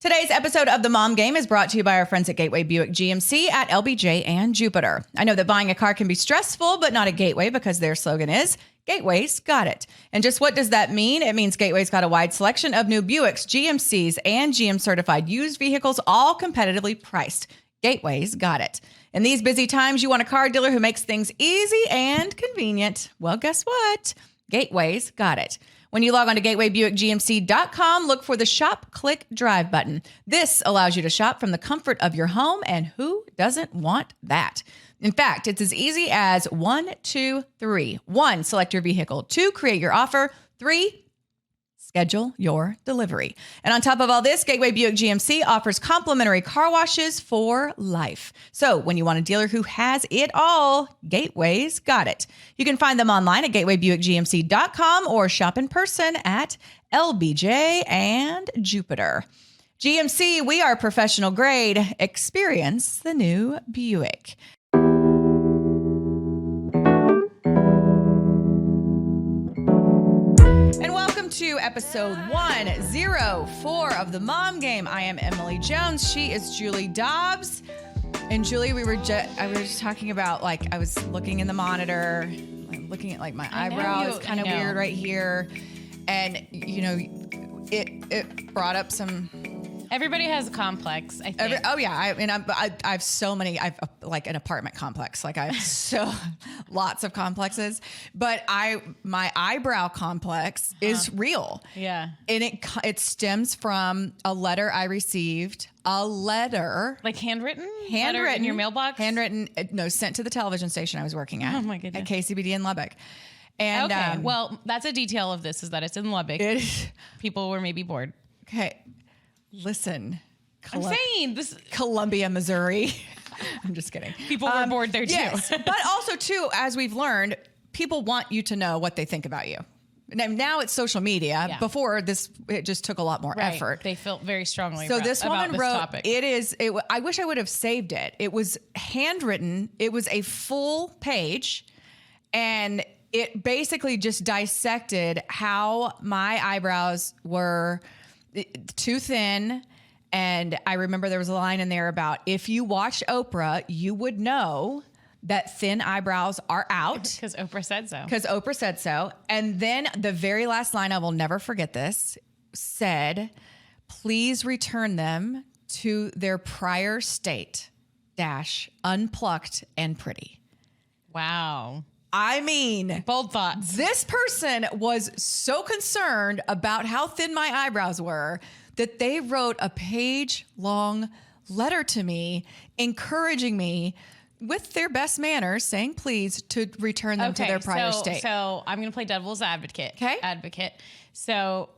Today's episode of The Mom Game is brought to you by our friends at Gateway Buick GMC at LBJ and Jupiter. I know that buying a car can be stressful, but not at Gateway because their slogan is, Gateway's got it. And just what does that mean? It means Gateway's got a wide selection of new Buicks, GMCs, and GM-certified used vehicles, all competitively priced. Gateway's got it. In these busy times, you want a car dealer who makes things easy and convenient. Well, guess what? Gateway's got it. When you log on to gatewaybuickgmc.com, look for the Shop, Click, Drive button. This allows you to shop from the comfort of your home, and who doesn't want that? In fact, it's as easy as 1, 2, 3. 1, select your vehicle. 2, create your offer. 3, schedule your delivery. And on top of all this, Gateway Buick GMC offers complimentary car washes for life. So when you want a dealer who has it all, Gateway's got it. You can find them online at gatewaybuickgmc.com or shop in person at LBJ and Jupiter. GMC, we are professional grade. Experience the new Buick. To episode 104 of The Mom Game. I am Emily Jones. She is Julie Dobbs. And Julie, I was just talking about, like, I was looking in the monitor, looking at, like, my eyebrow is kind of weird right here. And, you know, it brought up some... Everybody has a complex, I think. I have so many. I've like an apartment complex. Like I have lots of complexes. But my eyebrow complex is real. Yeah, and it stems from a letter I received. A letter, like handwritten in your mailbox. Handwritten. No, sent to the television station I was working at. Oh my goodness. At KCBD in Lubbock. And okay, well, that's a detail of this is that it's in Lubbock. People were maybe bored. Okay. Listen, I'm saying this Columbia, Missouri. I'm just kidding. People were bored there too. Yes, but also too, as we've learned, people want you to know what they think about you. Now it's social media. Yeah. Before this, it just took a lot more effort. They felt very strongly. So this woman wrote, topic. I wish I would have saved it. It was handwritten. It was a full page, and it basically just dissected how my eyebrows were too thin. And I remember there was a line in there about if you watch Oprah, you would know that thin eyebrows are out. Because Oprah said so. And then the very last line, I will never forget this, said, please return them to their prior state, unplucked and pretty. Wow. I mean, bold thoughts. This person was so concerned about how thin my eyebrows were that they wrote a page-long letter to me, encouraging me with their best manners, saying please to return them to their prior state. So I'm going to play devil's advocate. Okay. So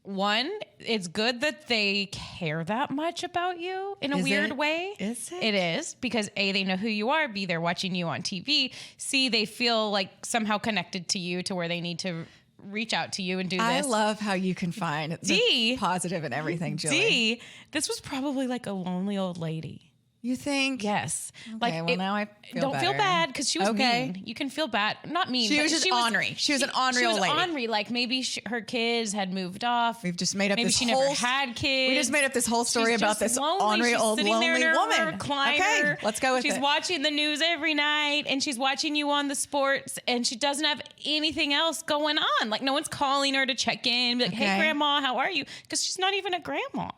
one, it's good that they care that much about you in a weird way. Is it? It is, because A, they know who you are. B, they're watching you on TV. C, they feel like somehow connected to you to where they need to reach out to you and do this. I love how you can find the positive in everything, Julie. D, this was probably like a lonely old lady. You think? Yes. Okay, now I feel feel bad because she was mean. You can feel bad. Not mean. She was just ornery. She was an ornery old lady. She was ornery. Like maybe her kids had moved off. We've just made up maybe this she never had kids. We just made up this whole story about this ornery old lonely woman. Okay, let's go with it. She's watching the news every night and she's watching you on the sports and she doesn't have anything else going on. Like no one's calling her to check in. Be like, hey, grandma, how are you? Because she's not even a grandma.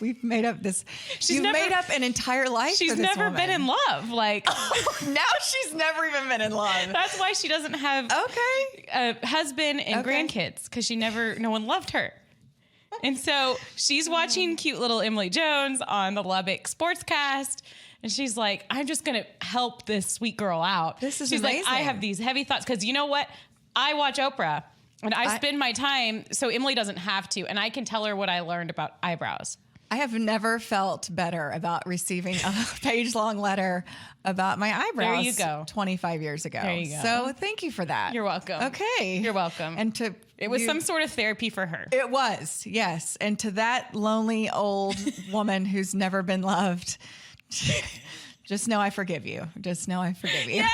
We've made up this. You've made up an entire life. She's for this never woman. been in love. Like now she's never even been in love. That's why she doesn't have a husband and grandkids because no one loved her. And so she's watching cute little Emily Jones on the Lubbock Sportscast. And she's like, I'm just going to help this sweet girl out. She's amazing. Like, I have these heavy thoughts because you know what? I watch Oprah and I spend my time. So Emily doesn't have to. And I can tell her what I learned about eyebrows. I have never felt better about receiving a page-long letter about my eyebrows. There you go. 25 years ago. There you go. So thank you for that. You're welcome. Okay. You're welcome. And it was some sort of therapy for her. It was, yes. And to that lonely old woman who's never been loved, just know I forgive you. Just know I forgive you. Yay!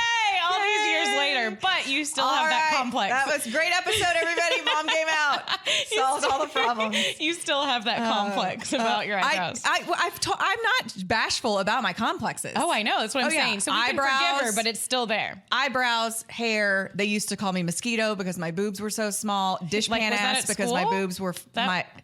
All these years later, but you still have that complex. That was a great episode, everybody. Mom Game out. Solves all the problems. You still have that complex about your eyebrows. I'm not bashful about my complexes. Oh, I know. That's what I'm saying. So we can forgive her, but it's still there. Eyebrows, hair. They used to call me mosquito because my boobs were so small. Dishpan ass because my boobs were at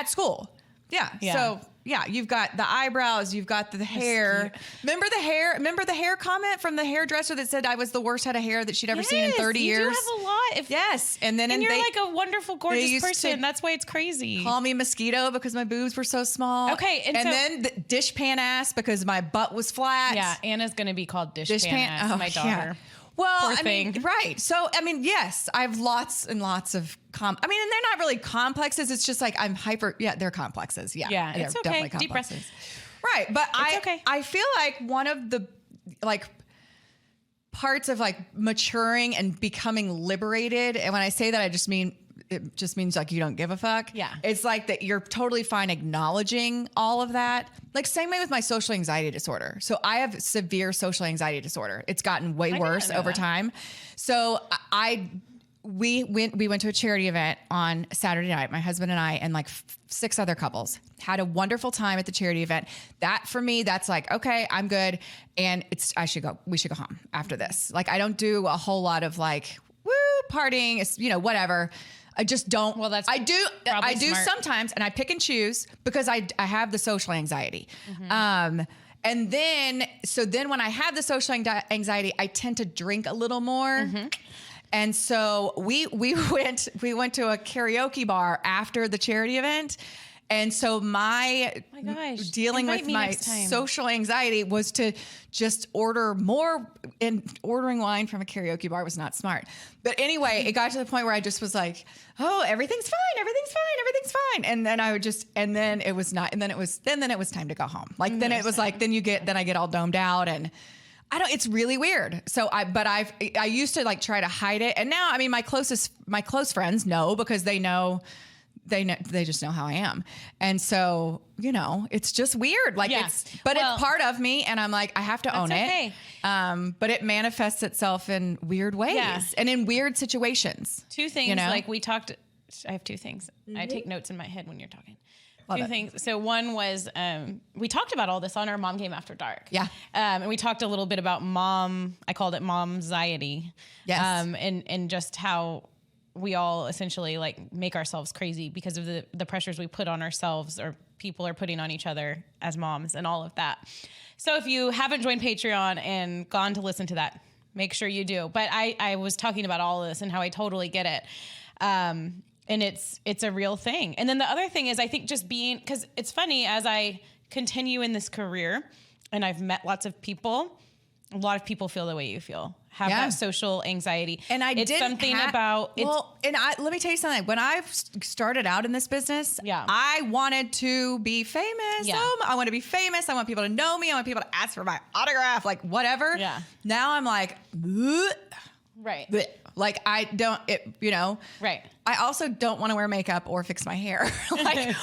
school. Yeah. So you've got the eyebrows, you've got the hair. Remember the hair comment from the hairdresser that said I was the worst head of hair that she'd ever seen in 30 years? You have a lot. Yes. And you're like a wonderful, gorgeous person. That's why it's crazy. Call me mosquito because my boobs were so small. Okay. And then the dishpan ass because my butt was flat. Yeah. Anna's going to be called dishpan ass, my daughter. Yeah. Well, Poor thing. Right. So, yes, I have lots and lots of and they're not really complexes. It's just like I'm hyper. Yeah, they're complexes. Yeah. Yeah. They're it's okay. Deep breath. Right. But okay. I feel like one of the parts of maturing and becoming liberated. And when I say that, it just means you don't give a fuck. Yeah. It's like that you're totally fine acknowledging all of that. Same way with my social anxiety disorder. So I have severe social anxiety disorder. It's gotten way worse over time. So we went to a charity event on Saturday night, my husband and I, and 6 other couples had a wonderful time at the charity event. That for me, that's okay, I'm good. And we should go home after this. I don't do a whole lot of woo partying, whatever. I just don't. Well, that's I do smart. sometimes, and I pick and choose because I have the social anxiety. Mm-hmm. And then when I have the social anxiety, I tend to drink a little more. Mm-hmm. And so we went to a karaoke bar after the charity event. And so dealing with my social anxiety was to just order more, and ordering wine from a karaoke bar was not smart. But anyway, it got to the point where I just was like, oh, everything's fine. And then then it was not. And then it was time to go home. Then it was then I get all domed out and it's really weird. So I used to try to hide it. And now, my close friends know because they know. They just know how I am. And so, it's just weird. It's part of me. And I'm I have to own it. But it manifests itself in weird ways and in weird situations. 2 things. We talked, I have 2 things. Mm-hmm. I take notes in my head when you're talking. Love 2 things. So one was, we talked about all this on our Mom Game After Dark. Yeah. And we talked a little bit about I called it momxiety. Yes. And just how we all essentially make ourselves crazy because of the pressures we put on ourselves or people are putting on each other as moms and all of that. So if you haven't joined Patreon and gone to listen to that, make sure you do. But I was talking about all of this and how I totally get it. And it's a real thing. And then the other thing is I think just because it's funny as I continue in this career and I've met lots of people, a lot of people feel the way you feel. Have that social anxiety. And let me tell you something. When I started out in this business, I wanted to be famous. Yeah. Oh, I want to be famous. I want people to know me. I want people to ask for my autograph, whatever. Yeah. Now I'm bleh. Right. Bleh. I don't, Right. I also don't want to wear makeup or fix my hair.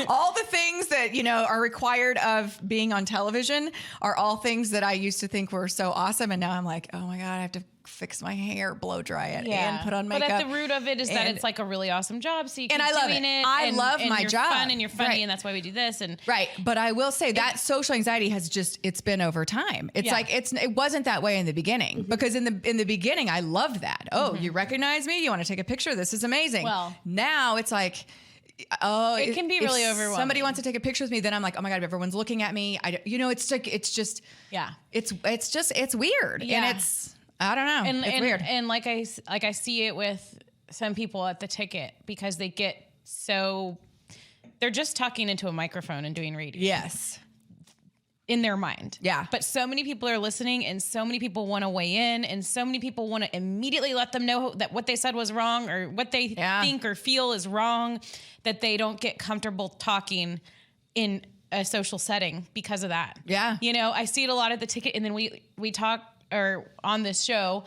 All the things that, are required of being on television are all things that I used to think were so awesome. And now I'm oh my God, I have to fix my hair, blow dry it, and put on makeup. But at the root of it is that it's a really awesome job. So you keep doing it. I love my you're job. Fun and you're funny, and that's why we do this. And right. But I will say that social anxiety has it's been over time. It's it wasn't that way in the beginning because in the beginning I loved that. Oh, you recognize me? You want to take a picture? This is amazing. Well, now it's it can be really overwhelming. Somebody wants to take a picture with me, then I'm oh my God, everyone's looking at me. It's weird. Yeah. And I don't know. It's weird. And I see it with some people at the ticket because they get they're just talking into a microphone and doing radio. Yes. In their mind. Yeah. But so many people are listening and so many people want to weigh in and so many people want to immediately let them know that what they said was wrong or what they think or feel is wrong, that they don't get comfortable talking in a social setting because of that. Yeah. I see it a lot at the ticket and then we talk or on this show,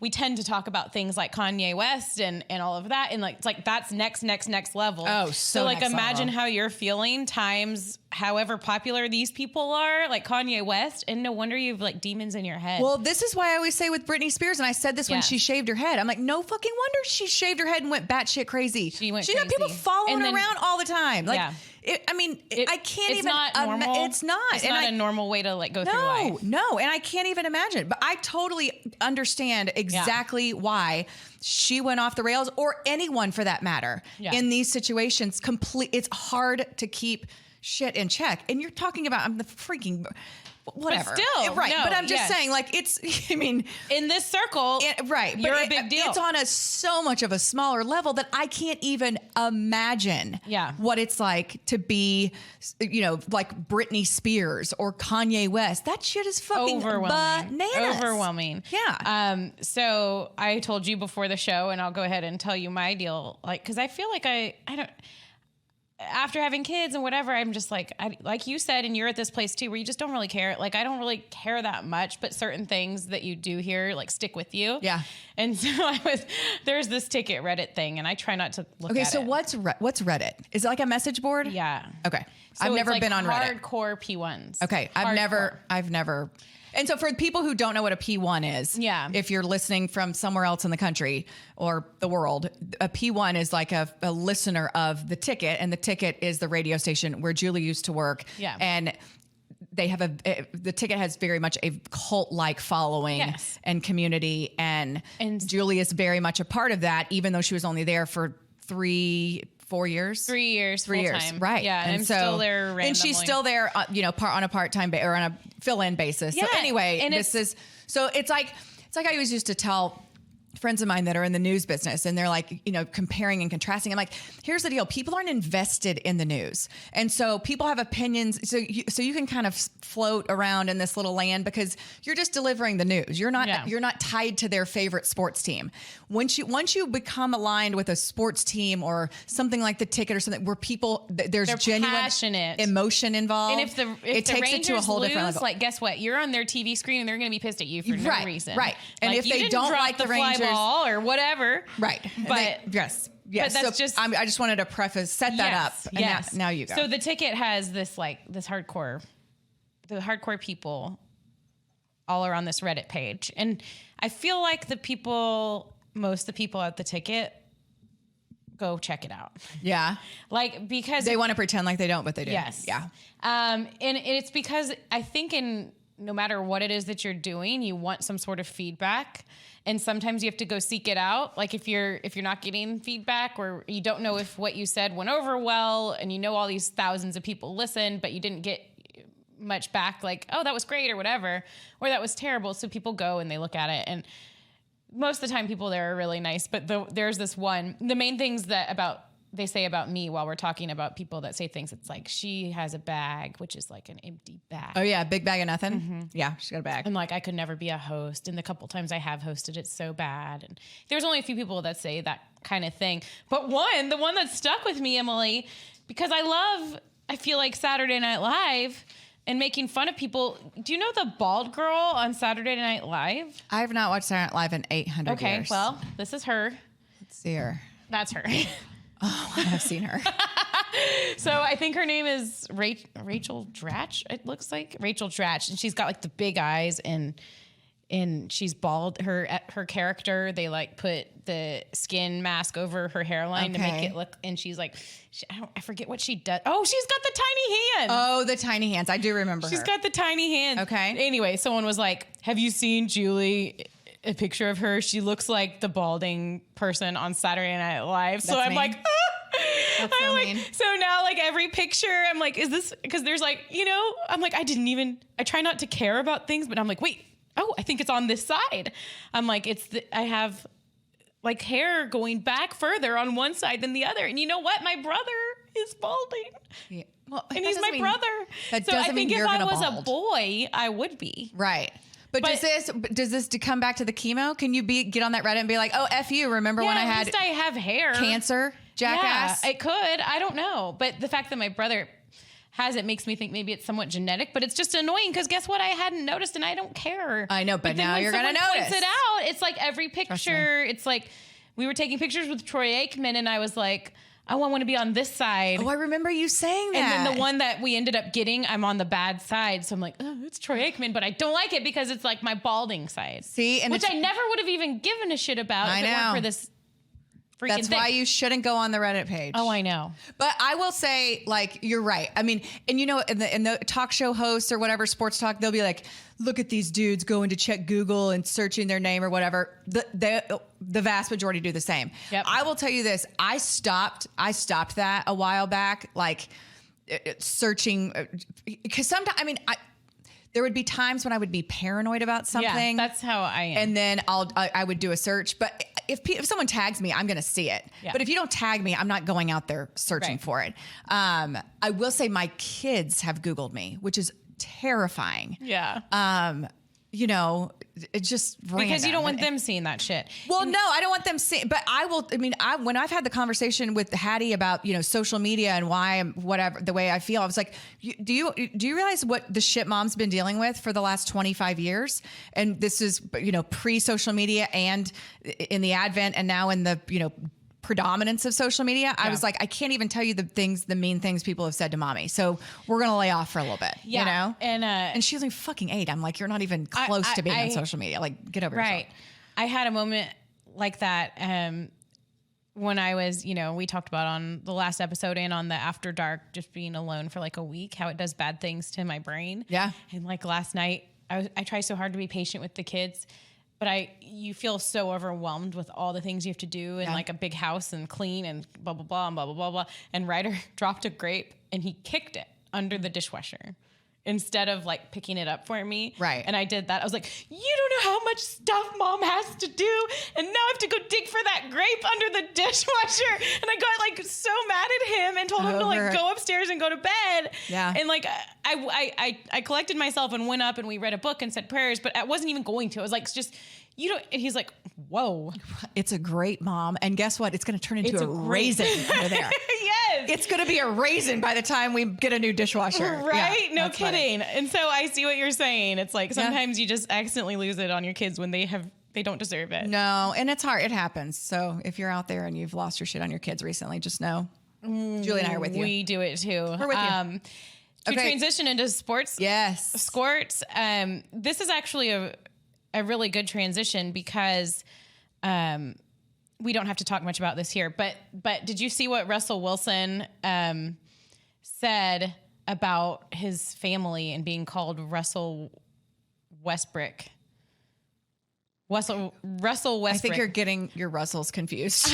we tend to talk about things like Kanye West and all of that. And it's that's next level. Oh, so imagine how you're feeling times however popular these people are, like Kanye West, and no wonder you have like demons in your head. Well, this is why I always say with Britney Spears, and I said this when she shaved her head. I'm like, no fucking wonder she shaved her head and went batshit crazy. She got people following her around all the time. Like, I can't even. Not normal. It's not. It's not a normal way to like go through life. No, and I can't even imagine. But I totally understand exactly why she went off the rails, or anyone for that matter, in these situations. It's hard to keep shit in check. And you're talking about, I'm the freaking whatever. But still, right. no, but I'm just saying, like, it's, I mean, in this circle, right. You're a big deal. It's on so much of a smaller level that I can't even imagine what it's like to be, like Britney Spears or Kanye West. That shit is fucking bananas. Overwhelming. Yeah. So I told you before the show, and I'll go ahead and tell you my deal. Like, cause I feel like I don't, after having kids and whatever, I'm just like, like you said, and you're at this place too, where you just don't really care. Like, I don't really care that much, but certain things that you do here, like, stick with you. Yeah. And so there's this Ticket Reddit thing, and I try not to look at it. Okay, so what's Reddit? Is it like a message board? Yeah. Okay. So I've never been on Reddit. Hardcore P1s. Okay. I've never. And so for people who don't know what a P1 is, if you're listening from somewhere else in the country or the world, a P1 is like a listener of The Ticket, and The Ticket is the radio station where Julie used to work. Yeah. And they have The Ticket has very much a cult-like following and community, and Julie is very much a part of that, even though she was only there for 4 years. 3 years. 3 years. Time. Right. Yeah. And I'm still there randomly. And she's still there, on a part-time or on a fill-in basis. Yeah. So anyway, it's like I always used to tell friends of mine that are in the news business, and they're like, comparing and contrasting. I'm like, here's the deal. People aren't invested in the news. And so people have opinions. So you can kind of float around in this little land because you're just delivering the news. You're not tied to their favorite sports team. Once you become aligned with a sports team or something like The Ticket or something where there's genuine passionate emotion involved. And if the takes Rangers it to a whole different level. Like, guess what? You're on their TV screen and they're going to be pissed at you for no reason. Right. And like, if they don't like the Rangers or whatever. Right. But yes. But that's I just wanted to set that up. And now you go. So The Ticket has this hardcore people all are on this Reddit page. And I feel like most of the people at The Ticket go check it out. Yeah. Like, because they want to pretend like they don't, but they do. Yes. Yeah. And it's because I think no matter what it is that you're doing, you want some sort of feedback. And sometimes you have to go seek it out. Like if you're not getting feedback, or you don't know if what you said went over well, and all these thousands of people listened, but you didn't get much back, like, oh, that was great or whatever, or that was terrible. So people go and they look at it, and most of the time people there are really nice. But there's this one, the main things they say about me while we're talking about people that say things, it's like, she has a bag, which is like an empty bag. Oh yeah, big bag of nothing. Mm-hmm. Yeah, she's got a bag. And like, I could never be a host. And the couple times I have hosted, it's so bad. And there's only a few people that say that kind of thing. But the one that stuck with me, Emily, because I feel like Saturday Night Live and making fun of people. Do you know the bald girl on Saturday Night Live? I have not watched Saturday Night Live in 800 years. Okay, well, this is her. Let's see her. That's her. Oh, I have seen her. So I think her name is Rachel Dratch. It looks like Rachel Dratch, and she's got like the big eyes, and she's bald. Her character, they like put the skin mask over her hairline to make it look. And she's like, I forget what she does. Oh, she's got the tiny hands. Oh, the tiny hands. I do remember. She's got the tiny hands. Okay. Anyway, someone was like, "Have you seen Julie?" A picture of her. She looks like the balding person on Saturday Night Live. So I'm like, That's so mean. So now like every picture, I'm like, is this, because there's like, I'm like, I try not to care about things, but I'm like, wait, I think it's on this side. I'm like, I have like hair going back further on one side than the other. And you know what? My brother is balding. Yeah. Well, and he's my brother. So I think if I was a boy, I would be. Right. But does this to come back to the chemo? Can you get on that Reddit and be like, oh, F you, remember when I had I have hair. Cancer, jackass? Yeah, it could. I don't know. But the fact that my brother has it makes me think maybe it's somewhat genetic, but it's just annoying because guess what? I hadn't noticed and I don't care. I know, but now you're going to notice. Points it out. It's like every picture. It's like we were taking pictures with Troy Aikman and I was like, oh, I want to be on this side. Oh, I remember you saying that. And then the one that we ended up getting, I'm on the bad side. So I'm like, oh, it's Troy Aikman, but I don't like it because it's like my balding side. See, and which I never would have even given a shit about if it weren't for this freaking That's thing. why you shouldn't go on the Reddit page. Oh, I know. But I will say, like, you're right. I mean, and you know, in the talk show hosts or whatever, sports talk, they'll be like, look at these dudes going to check Google and searching their name or whatever. The vast majority do the same. Yep. I will tell you this. I stopped that a while back, like searching, because sometimes, I mean, there would be times when I would be paranoid about something. Yeah, that's how I am. And then I would do a search. But if someone tags me, I'm going to see it. Yeah. But if you don't tag me, I'm not going out there searching for it. I will say my kids have Googled me, which is terrifying. Yeah. You know, it's just random. Because you don't want them seeing that shit. Well, no, I don't want them seeing, but I will. I mean, when I've had the conversation with Hattie about, you know, social media and why I'm whatever, the way I feel, I was like, do you realize what the shit mom's been dealing with for the last 25 years? And this is, you know, pre-social media and in the advent and now in the, you know, predominance of social media. I was like, I can't even tell you the mean things people have said to mommy. So we're going to lay off for a little bit, you know? And she's like fucking 8. I'm like, you're not even close to being on social media. Like, get over yourself. Right. I had a moment like that when I was, you know, we talked about on the last episode and on the After Dark, just being alone for like a week, how it does bad things to my brain. Yeah. And like last night, I try so hard to be patient with the kids, but you feel so overwhelmed with all the things you have to do and like a big house and clean and blah, blah, blah, and blah, blah, blah, blah. And Ryder dropped a grape and he kicked it under the dishwasher instead of like picking it up for me. Right. And I did that. I was like, you don't know how much stuff mom has to do. And now I have to go dig for that grape under the dishwasher. And I got like so mad at him and told him to like go upstairs and go to bed. Yeah. And like, I collected myself and went up and we read a book and said prayers, but I wasn't even going to. I was like, just, you don't, and he's like, whoa. It's a grape, Mom. And guess what? It's going to turn into a raisin under there. Yes. It's going to be a raisin by the time we get a new dishwasher. Right? Yeah, no kidding. Funny. And so I see what you're saying. It's like sometimes you just accidentally lose it on your kids when they don't deserve it. No, and it's hard. It happens. So if you're out there and you've lost your shit on your kids recently, just know Julie and I are with you. We do it too. We're with you. To transition into sports. Yes. Sports. This is actually a really good transition because we don't have to talk much about this here. But did you see what Russell Wilson said about his family and being called Russell Westbrook? Russell Westbrook. I think you're getting your Russells confused.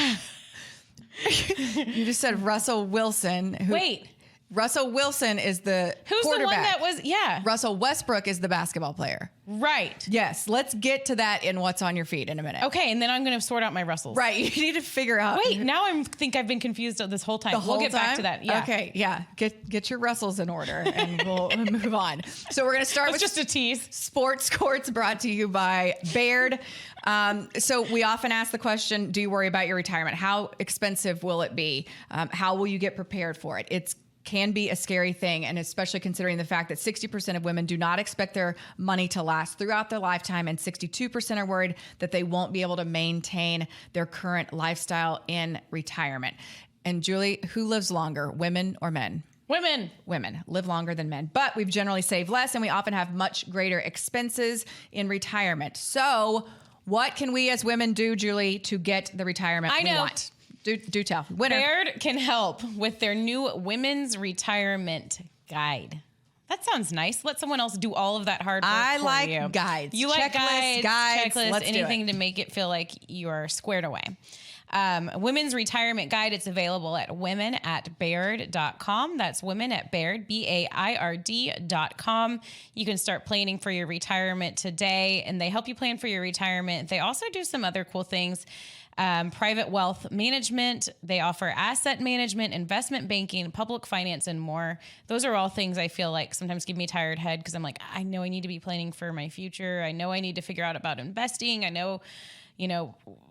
You just said Russell Wilson. Wait. Russell Wilson is the Who's quarterback. the one that was, yeah. Russell Westbrook is the basketball player. Right. Yes. Let's get to that in what's on your feed in a minute. Okay. And then I'm going to sort out my Russells. Right. You need to figure out. Wait, now I think I've been confused this whole time. We'll get back to that. Yeah. Okay. Yeah. Get your Russells in order and we'll move on. So we're going to start with just a tease. Sports Courts brought to you by Baird. So we often ask the question, do you worry about your retirement? How expensive will it be? How will you get prepared for it? Can be a scary thing, and especially considering the fact that 60% of women do not expect their money to last throughout their lifetime, and 62% are worried that they won't be able to maintain their current lifestyle in retirement. And Julie, who lives longer, women or men? Women. Women live longer than men, but we've generally saved less, and we often have much greater expenses in retirement. So what can we as women do, Julie, to get the retirement we want? Do tell. Winner. Baird can help with their new women's retirement guide. That sounds nice. Let someone else do all of that hard work I for like you. Guides. You like guides, checklists, Let's anything to make it feel like you are squared away. Women's retirement guide. It's available at women@baird.com. That's women at Baird, BAIRD.com. You can start planning for your retirement today, and they help you plan for your retirement. They also do some other cool things. Private wealth management. They offer asset management, investment banking, public finance, and more. Those are all things I feel like sometimes give me a tired head because I'm like, I know I need to be planning for my future. I know I need to figure out about investing. I know,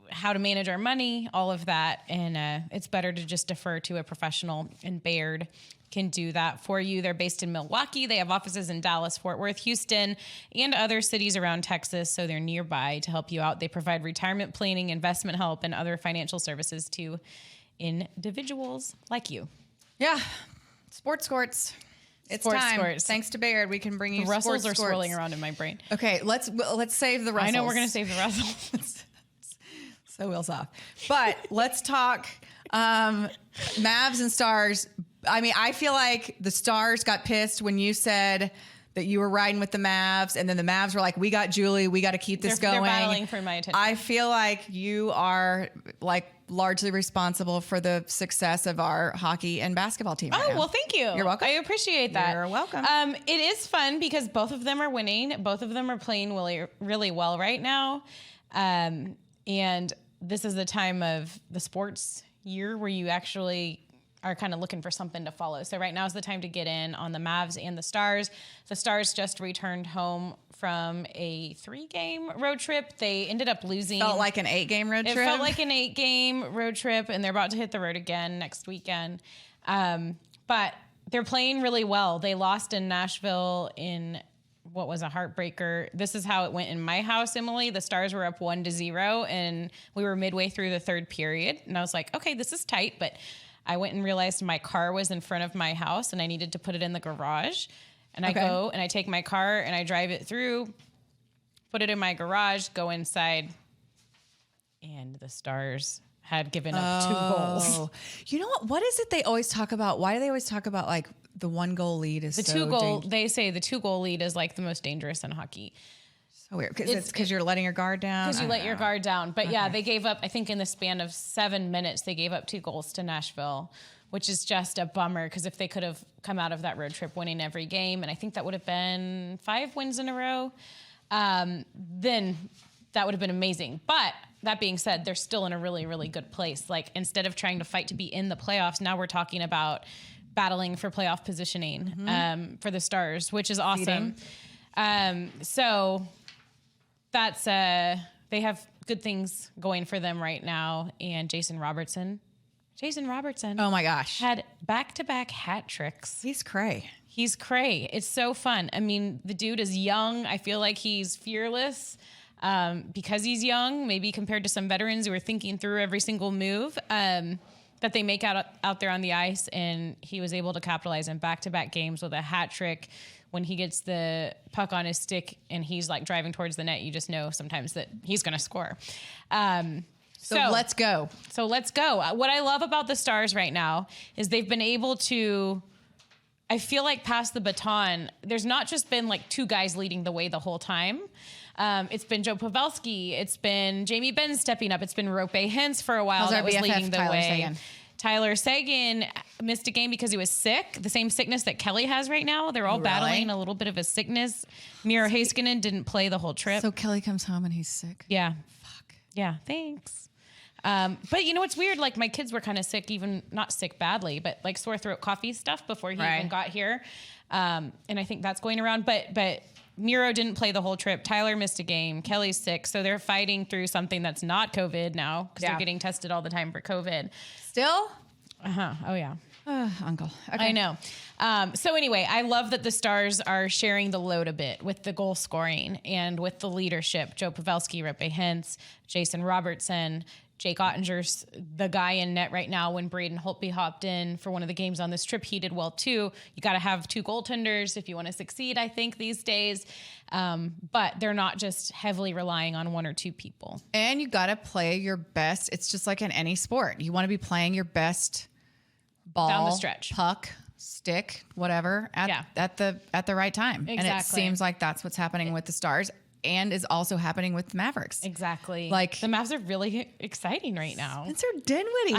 how to manage our money, all of that. And it's better to just defer to a professional, and Baird can do that for you. They're based in Milwaukee. They have offices in Dallas, Fort Worth, Houston, and other cities around Texas, so they're nearby to help you out. They provide retirement planning, investment help, and other financial services to individuals like you. Yeah. Sports courts. It's Sports time. scores. Thanks to Bayard, we can bring you The Russells sports are scores. swirling around in my brain. Okay, let's save the Russells. I know we're going to save the Russells. So wheels off. But let's talk Mavs and Stars. I mean, I feel like the Stars got pissed when you said that you were riding with the Mavs, and then the Mavs were like, we got Julie, we got to keep this going. They're battling for my attention. I feel like you are like largely responsible for the success of our hockey and basketball team. Oh, well, thank you. You're welcome. I appreciate that. You're welcome. It is fun because both of them are winning. Both of them are playing really, really well right now. And this is the time of the sports year where you actually are kind of looking for something to follow. So right now is the time to get in on the Mavs and the Stars. The Stars just returned home from a 3-game road trip. They ended up losing. Felt like an 8-game road trip. It felt like an 8-game road trip, and they're about to hit the road again next weekend. But they're playing really well. They lost in Nashville in what was a heartbreaker. This is how it went in my house, Emily. The Stars were up 1-0, and we were midway through the third period. And I was like, okay, this is tight, but I went and realized my car was in front of my house and I needed to put it in the garage. And I go and I take my car and I drive it through, put it in my garage, go inside, and the Stars had given up 2 goals. You know what? What is it they always talk about? Why do they always talk about like the 1-goal lead is They say the 2-goal lead is like the most dangerous in hockey. So weird. Because you're letting your guard down. Because you let your guard down. But yeah, they gave up, I think in the span of 7 minutes, they gave up 2 goals to Nashville, which is just a bummer because if they could have come out of that road trip winning every game, and I think that would have been 5 wins in a row, then that would have been amazing. But that being said, they're still in a really, really good place. Like instead of trying to fight to be in the playoffs, now we're talking about battling for playoff positioning for the Stars, which is awesome. So that's they have good things going for them right now. And Jason Robertson, Oh my gosh. had back-to-back hat tricks. He's cray. He's cray. It's so fun. I mean, the dude is young. I feel like he's fearless because he's young, maybe compared to some veterans who are thinking through every single move that they make out there on the ice. And he was able to capitalize in back-to-back games with a hat trick. When he gets the puck on his stick and he's like driving towards the net, you just know sometimes that he's going to score. So let's go. So let's go. What I love about the Stars right now is they've been able to, I feel like, pass the baton. There's not just been like 2 guys leading the way the whole time. It's been Joe Pavelski. It's been Jamie Benn stepping up. It's been Rope Hintz for a while that was leading the way. Tyler Seguin missed a game because he was sick, the same sickness that Kelly has right now. They're all battling a little bit of a sickness. Miro Heiskanen didn't play the whole trip. So Kelly comes home and he's sick. Yeah. Fuck. Yeah, thanks. But you know what's weird? Like my kids were kind of sick, even not sick badly, but like sore throat, coffee stuff before he even got here. And I think that's going around. But Miro didn't play the whole trip. Tyler missed a game. Kelly's sick. So they're fighting through something that's not COVID now because they're getting tested all the time for COVID. Still? Uh-huh. Oh, yeah. Uncle. Okay. I know. So anyway, I love that the Stars are sharing the load a bit with the goal scoring and with the leadership. Joe Pavelski, Rope Hintz, Jason Robertson, Jake Ottinger's the guy in net right now. When Braden Holtby hopped in for one of the games on this trip, he did well too. You got to have 2 goaltenders if you want to succeed, I think, these days. But they're not just heavily relying on 1 or 2 people. And you got to play your best. It's just like in any sport. You want to be playing your best ball, down the stretch, puck, stick, whatever, at the right time. Exactly. And it seems like that's what's happening with the Stars and is also happening with Mavericks. Exactly. Like the Mavs are really exciting right now. Spencer Dinwiddie.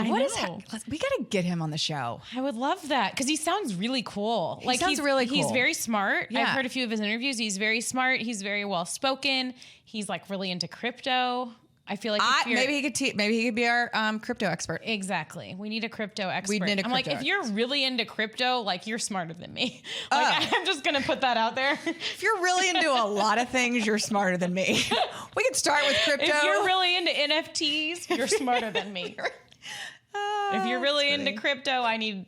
We got to get him on the show. I would love that because he sounds really cool. He sounds really cool. He's very smart. Yeah. I've heard a few of his interviews. He's very smart. He's very well spoken. He's like really into crypto. I feel like maybe he could be our crypto expert. Exactly. We need a crypto expert. We need a crypto expert. If you're really into crypto, like you're smarter than me. I'm just gonna put that out there. If you're really into a lot of things, you're smarter than me. We could start with crypto. If you're really into NFTs, you're smarter than me. If you're really into crypto, I need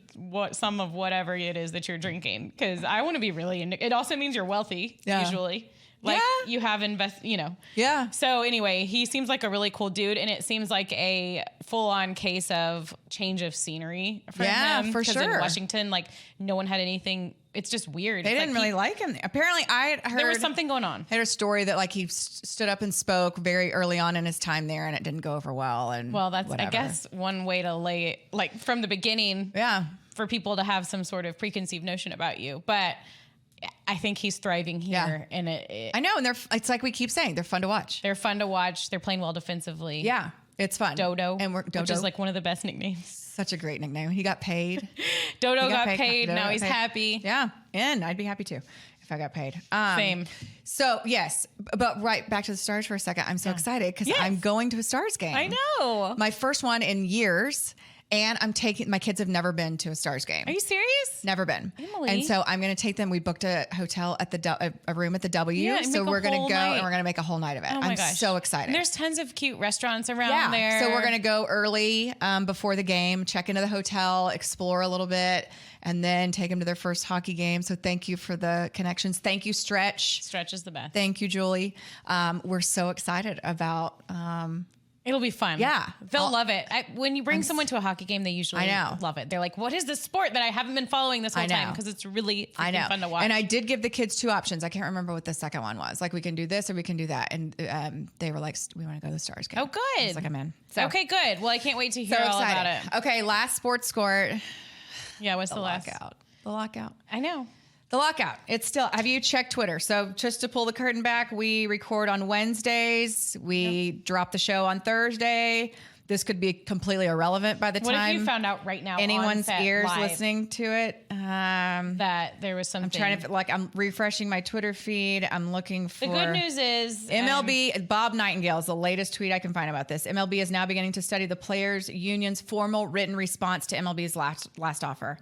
some of whatever it is that you're drinking because I want to be really into. It also means you're wealthy usually. Like Yeah. you have you know. Yeah. So anyway, he seems like a really cool dude, and it seems like a full-on case of change of scenery for him. For 'Cause sure. in Washington, like no one had anything. It's just weird. They It's didn't like really like him. Apparently, I heard there was something going on. I heard a story that like he stood up and spoke very early on in his time there, and it didn't go over well. And Well, that's whatever. I guess one way to lay it, like from the beginning. Yeah. For people to have some sort of preconceived notion about you, but I think he's thriving here, and I know, and it's like we keep saying, they're fun to watch. they're fun to watch. They're playing well defensively. Yeah, it's fun. Dodo, and which is like one of the best nicknames. such a great nickname. He got paid. Dodo He got paid. Dodo Now got he's paid. happy. Yeah, and I'd be happy too if I got paid. Same. So yes, but right back to the Stars for a second. I'm so excited because I'm going to a Stars game. I know. My first one in years. And I'm taking, my kids have never been to a Stars game. Are you serious? Never been. Emily. And so I'm going to take them. We booked a hotel at a room at the W. Yeah, and so make a we're going whole to go night. and we're going to make a whole night of it. Oh my I'm gosh. so excited. And there's tons of cute restaurants around there. So we're going to go early before the game, check into the hotel, explore a little bit, and then take them to their first hockey game. So thank you for the connections. Thank you, Stretch. Stretch is the best. Thank you, Julie. We're so excited about It'll be fun. Yeah. They'll love it. When you bring someone to a hockey game, they usually love it. They're like, what is this sport that I haven't been following this whole time? Because it's really freaking fun to watch. And I did give the kids two options. I can't remember what the second one was. Like, we can do this or we can do that. And they were like, we want to go to the Stars game. Oh, good. I was like, I'm in. So, Okay, good. Well, I can't wait to hear so all excited. about it. Okay, last sports score. Yeah, what's the last? The lockout. I know. The lockout. It's still, have you checked Twitter? So just to pull the curtain back, we record on Wednesdays. We drop the show on Thursday. This could be completely irrelevant by the What time if you found out right now anyone's on set ears live listening to it. that there was something? I'm trying to, like, I'm refreshing my Twitter feed. I'm looking for. The good news is MLB, Bob Nightingale is the latest tweet I can find about this. MLB is now beginning to study the players' union's formal written response to MLB's last offer.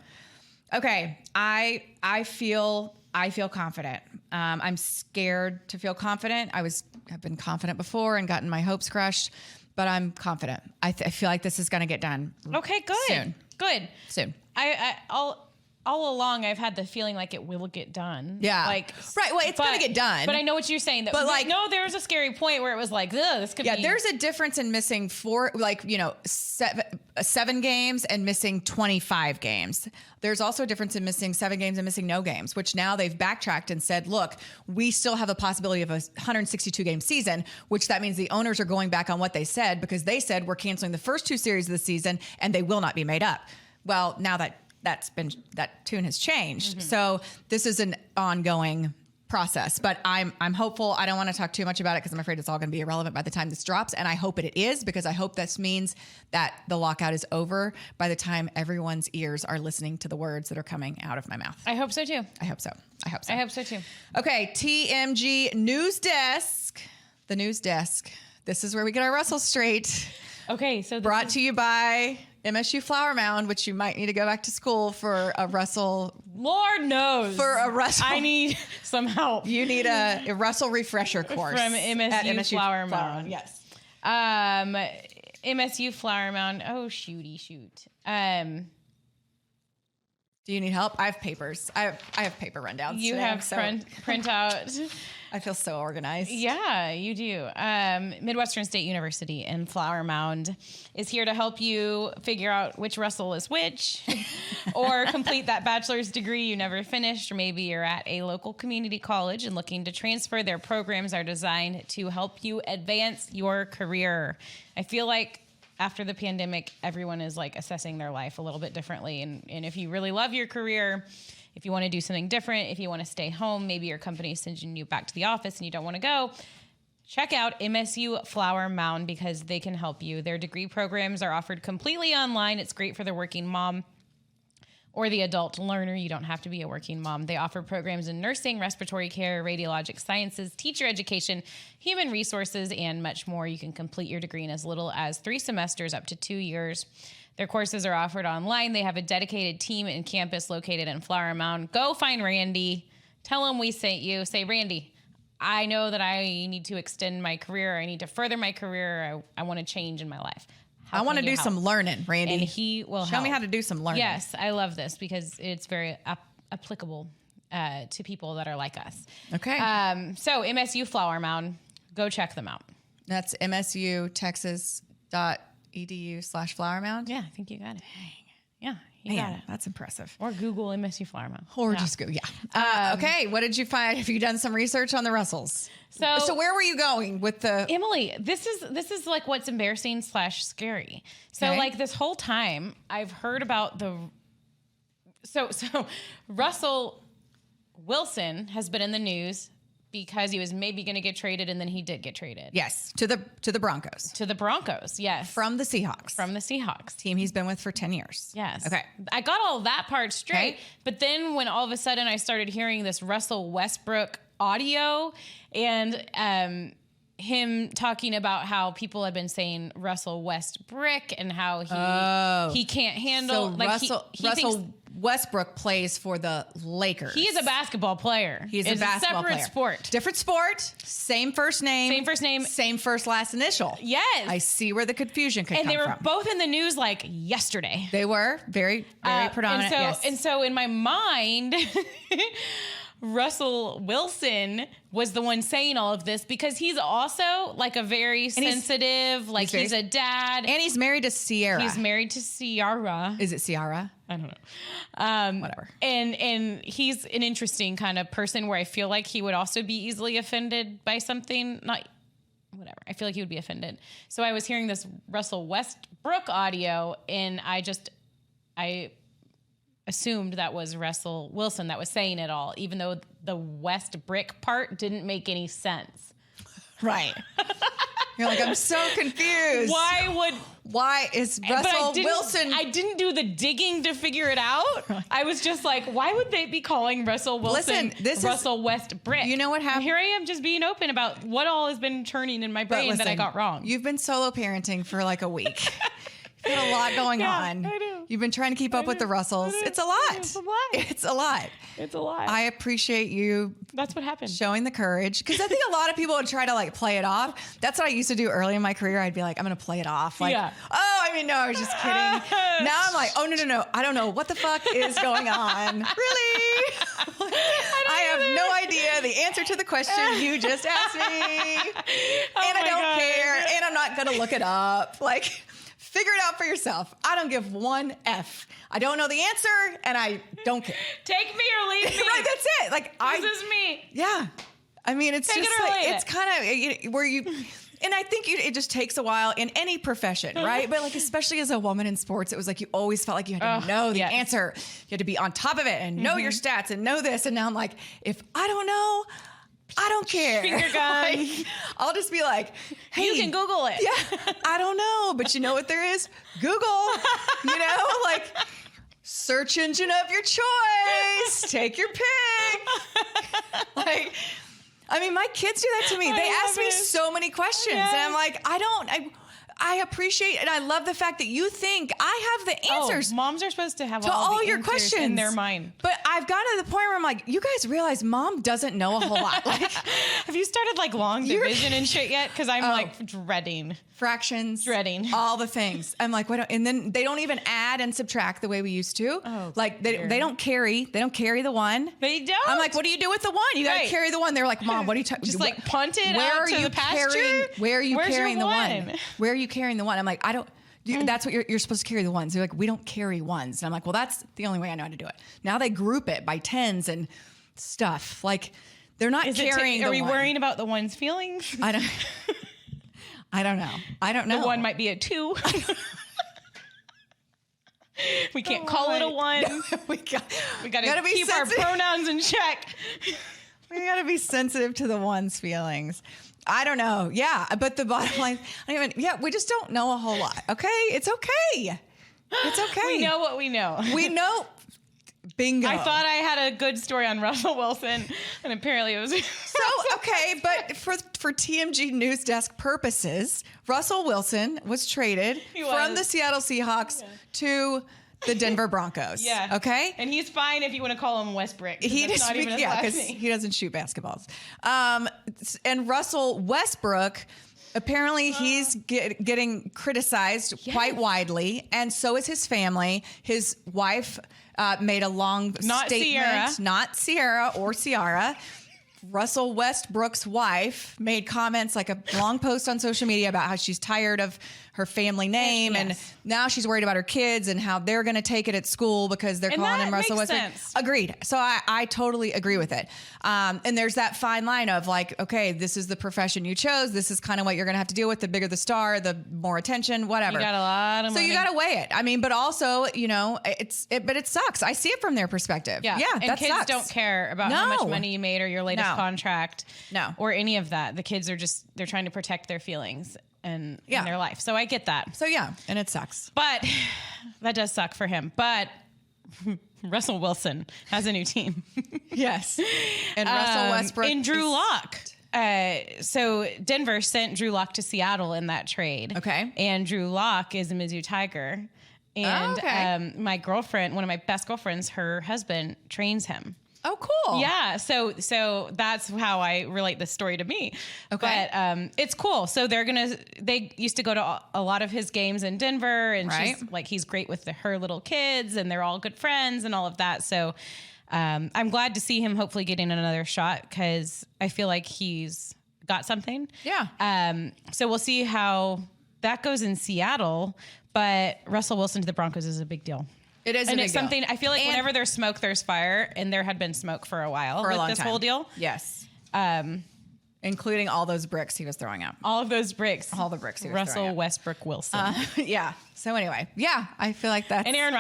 Okay, I feel confident. I'm scared to feel confident. I've been confident before and gotten my hopes crushed, but I'm confident. I feel like this is going to get done. Okay, good. Soon. Good. Soon. All along, I've had the feeling like it will get done. Yeah. Like, right. Well, it's going to get done. But I know what you're saying. But, like, no, there was a scary point where it was like, ugh, this could be. Yeah, there's a difference in missing seven games and missing 25 games. There's also a difference in missing 7 games and missing no games, which now they've backtracked and said, look, we still have a possibility of a 162 game season, which that means the owners are going back on what they said, because they said we're canceling the first 2 series of the season and they will not be made up. Well, now that tune has changed. Mm-hmm. So this is an ongoing process, but I'm hopeful. I don't want to talk too much about it because I'm afraid it's all going to be irrelevant by the time this drops. And I hope it is, because I hope this means that the lockout is over by the time everyone's ears are listening to the words that are coming out of my mouth. I hope so too. I hope so. I hope so too. Okay. TMG News Desk. The News Desk. This is where we get our Russell straight. Okay. So Brought to you by MSU Flower Mound, which you might need to go back to school for a Russell. Lord knows. For a Russell. I need some help. You need a Russell refresher course. From MSU Flower Mound. Yes. MSU Flower Mound. Oh, shoot. Do you need help? I have papers. I have paper rundowns. You today, have so printout. I feel so organized. Yeah, you do. Midwestern State University in Flower Mound is here to help you figure out which Russell is which, or complete that bachelor's degree you never finished, or maybe you're at a local community college and looking to transfer. Their programs are designed to help you advance your career. I feel like after the pandemic, everyone is like assessing their life a little bit differently. And if you really love your career, if you want to do something different, if you want to stay home, maybe your company is sending you back to the office and you don't want to go, check out MSU Flower Mound, because they can help you. Their degree programs are offered completely online. It's great for the working mom or the adult learner. You don't have to be a working mom. They offer programs in nursing, respiratory care, radiologic sciences, teacher education, human resources, and much more. You can complete your degree in as little as 3 semesters, up to 2 years. Their courses are offered online. They have a dedicated team in campus located in Flower Mound. Go find Randy. Tell him we sent you. Say, Randy, I know that I need to extend my career. I need to further my career. I want to change in my life. I want to do some learning, Randy. And he will show help. me how to do some learning. Yes, I love this because it's very applicable. to people that are like us. Okay. So MSU Flower Mound, go check them out. That's msutexas.edu/flower mound. Yeah, I think you got it. Yeah, you Man, got it. that's impressive. Or Google MSU Flower Mound. Or just go, okay, what did you find? Have you done some research on the Russells? So where were you going with the... Emily, this is like what's embarrassing / scary. So Okay. like this whole time I've heard about so Russell Wilson has been in the news because he was maybe going to get traded, and then he did get traded. Yes, to the Broncos. To the Broncos, yes. From the Seahawks. From the Seahawks. Team he's been with for 10 years. Yes. Okay. I got all that part straight, Okay. but then when all of a sudden I started hearing this Russell Westbrook audio and him talking about how people have been saying Russell Westbrook and how he can't handle... So like Russell thinks Westbrook plays for the Lakers. he is a basketball player. He's It's a basketball separate player. sport. Different sport, same first name. Same first name. Same first last initial. Yes. I see where the confusion could And come they were from. both in the news like yesterday. They were very predominant. And so in my mind, Russell Wilson was the one saying all of this because he's also like a very sensitive, like he's a dad. And he's married to Sierra. He's married to Ciara. Is it Ciara? I don't know. Whatever. And he's an interesting kind of person where I feel like he would also be easily offended by something. Whatever. I feel like he would be offended. So I was hearing this Russell Westbrook audio, and I assumed that was Russell Wilson that was saying it all, even though the Westbrook part didn't make any sense. Right. You're like, I'm so confused. Why is Russell Wilson? I didn't do the digging to figure it out. I was just like, why would they be calling Russell Wilson Russell Westbrook? You know what happened? Here I am just being open about what all has been churning in my brain that I got wrong. You've been solo parenting for like a week. You've got a lot going on. I do. You've been trying to keep up with the Russells. It's a lot. It's a lot. It's a lot. It's a lot. I appreciate you That's what happened. showing the courage, because I think a lot of people would try to like play it off. That's what I used to do early in my career. I'd be like, I'm going to play it off. Like, no, I was just kidding. Now I'm like, oh, no. I don't know what the fuck is going on. Really? I have no idea the answer to the question you just asked me. And I don't care. And I'm not going to look it up. Like, figure it out for yourself. I don't give one F. I don't know the answer, and I don't care. Take me or leave me. Right, that's it. Like, this is me. Yeah. I mean, it's Take just it or like, leave it's it. kind of where you, and I think it just takes a while in any profession, right? But like, especially as a woman in sports, it was like you always felt like you had to know the answer. You had to be on top of it and know your stats and know this. And now I'm like, if I don't know, I don't care. Finger gun. Like, I'll just be like, hey. You can Google it. Yeah, I don't know. But you know what there is? Google. You know, like, search engine of your choice. Take your pick. Like, I mean, my kids do that to me. They ask me so many questions. And I'm like, I appreciate and I love the fact that you think I have the answers. Moms are supposed to have to all the your answers questions in their mind. But I've gotten to the point where I'm like, you guys realize mom doesn't know a whole lot. Like, have you started like long division and shit yet? Because I'm like dreading fractions, dreading all the things. I'm like, what? And then they don't even add and subtract the way we used to. Oh, like they don't carry the one. They don't. I'm like, what do you do with the one? You got to carry the one. They're like, mom, what are you talking? Just like punt it out to the pasture? Where are you Where's carrying the your one? one? Where are you carrying the one? I'm like, I don't. That's what you're supposed to carry the ones. They're like, we don't carry ones. And I'm like, well, that's the only way I know how to do it. Now they group it by tens and stuff. Like, they're not carrying the one. Are we worrying about the one's feelings? I don't know. I don't know. The one might be a 2. We can't call it a 1. No, we gotta keep our pronouns in check. We got to be sensitive to the one's feelings. I don't know. Yeah. But the bottom line, we just don't know a whole lot. Okay. It's okay. It's okay. We know what we know. We know. Bingo. I thought I had a good story on Russell Wilson, and apparently it was. Okay. But for TMG News Desk purposes, Russell Wilson was traded from the Seattle Seahawks to the Denver Broncos. Yeah. Okay. And he's fine if you want to call him Westbrook. Because he doesn't shoot basketballs. And Russell Westbrook Apparently, he's getting criticized quite widely, and so is his family. His wife made a long Not statement. Sierra. Not Sierra or Ciara. Russell Westbrook's wife made comments, like a long post on social media about how she's tired of her family name, and now she's worried about her kids and how they're going to take it at school because they're calling him Russell Westbrook. Sense. Agreed. So I totally agree with it. And there's that fine line of like, okay, this is the profession you chose. This is kind of what you're going to have to deal with. The bigger the star, the more attention, whatever. You got a lot of money. So you got to weigh it. I mean, but also, you know, but it sucks. I see it from their perspective. Yeah. And that kids sucks. don't care about how much money you made or your latest contract. No. Or any of that. The kids are they're trying to protect their feelings and in their life. So I get that. So yeah, and it sucks. But that does suck for him. But Russell Wilson has a new team. Yes. And Russell Westbrook. And Drew Lock. So Denver sent Drew Lock to Seattle in that trade. Okay. And Drew Lock is a Mizzou Tiger. And my girlfriend, one of my best girlfriends, her husband trains him. Oh, cool. Yeah. So that's how I relate this story to me. Okay. But it's cool. So they used to go to a lot of his games in Denver, and she's like, he's great with her little kids, and they're all good friends and all of that. So I'm glad to see him hopefully getting another shot, because I feel like he's got something. Yeah. So we'll see how that goes in Seattle, but Russell Wilson to the Broncos is a big deal. It is, and a big it's something deal. I feel like whenever there's smoke, there's fire, and there had been smoke for a while for a with long this time. whole deal. Yes, including all those bricks he was throwing out. All of those bricks, all the bricks he was Russell throwing out. Westbrook Wilson. Yeah. So anyway, yeah, I feel like that's and Aaron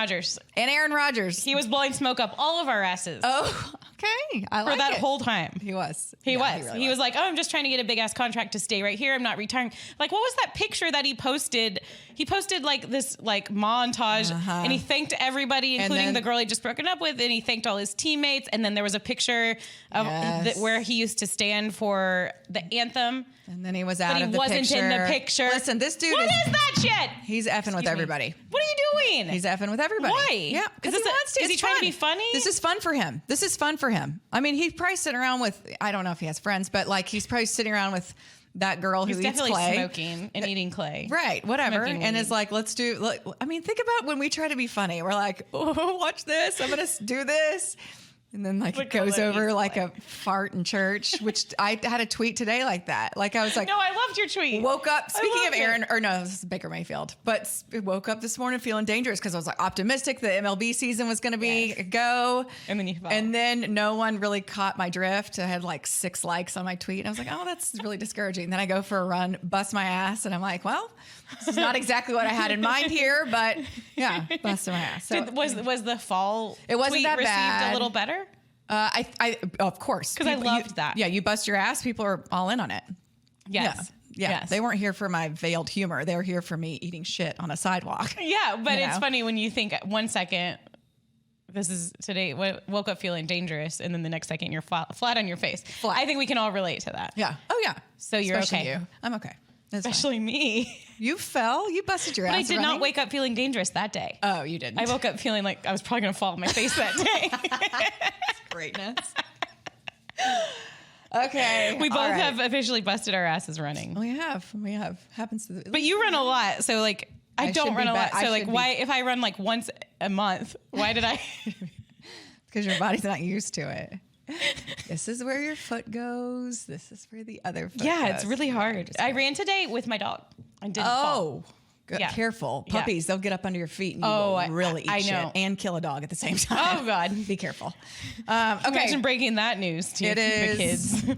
Rodgers. He was blowing smoke up all of our asses. Oh, okay. I like for that it. whole time. He was. He Yeah, was. really He was like, oh, I'm just trying to get a big ass contract to stay right here. I'm not retiring. Like, what was that picture that he posted? He posted like this like montage, and he thanked everybody, including the girl he just broken up with, and he thanked all his teammates. And then there was a picture of where he used to stand for the anthem. And then he was out of the picture. But he wasn't in the picture. Listen, this dude What is that shit? He's effing with everybody. What are you doing? He's effing with everybody. Why? Yeah, because he wants to. Is he trying to be funny? This is fun for him. This is fun for him. I mean, he's probably sitting around with, I don't know if he has friends, but like he's probably sitting around with that girl who eats definitely clay. smoking and eating clay. Right, whatever. Smoking and weed. it's like, let's do, I mean, think about when we try to be funny. We're like, oh, watch this. I'm going to do this. And then like it goes over like a fart in church, which I had a tweet today like that. Like I was like, no, I loved your tweet. Woke up, speaking of Aaron, or no, this is Baker Mayfield, but woke up this morning feeling dangerous because I was like optimistic the MLB season was going to be a go. And then no one really caught my drift. I had like 6 likes on my tweet. And I was like, oh, that's really discouraging. Then I go for a run, bust my ass. And I'm like, well, this is not exactly what I had in mind here, but yeah, busted my ass. So, was the fall it wasn't tweet that received bad. a little better? I of course, because I loved that. Yeah, you bust your ass. People are all in on it. Yes. Yeah. Yes. They weren't here for my veiled humor. They were here for me eating shit on a sidewalk. Yeah, but it's funny when you think 1 second, this is today, woke up feeling dangerous, and then the next second you're flat on your face. Flat. I think we can all relate to that. Yeah. Oh yeah. So you're Especially okay. You. I'm okay. That's Especially fine. Me. You fell. You busted your ass. But I did running. not wake up feeling dangerous that day. Oh, you didn't. I woke up feeling like I was probably going to fall on my face that day. Greatness. Okay. We both have officially busted our asses running. We have. Happens to. But you run a lot, so like I don't run a lot. So like, why if I run like once a month? Why did I? Because your body's not used to it. This is where your foot goes. This is where the other foot goes. Yeah, it's really hard. I ran today with my dog. I didn't fall. Good. Yeah. Careful. Yeah. Puppies, they'll get up under your feet and you will really eat I know. shit and kill a dog at the same time. Oh, God. Be careful. Okay. Okay. Imagine breaking that news to It the is- kids.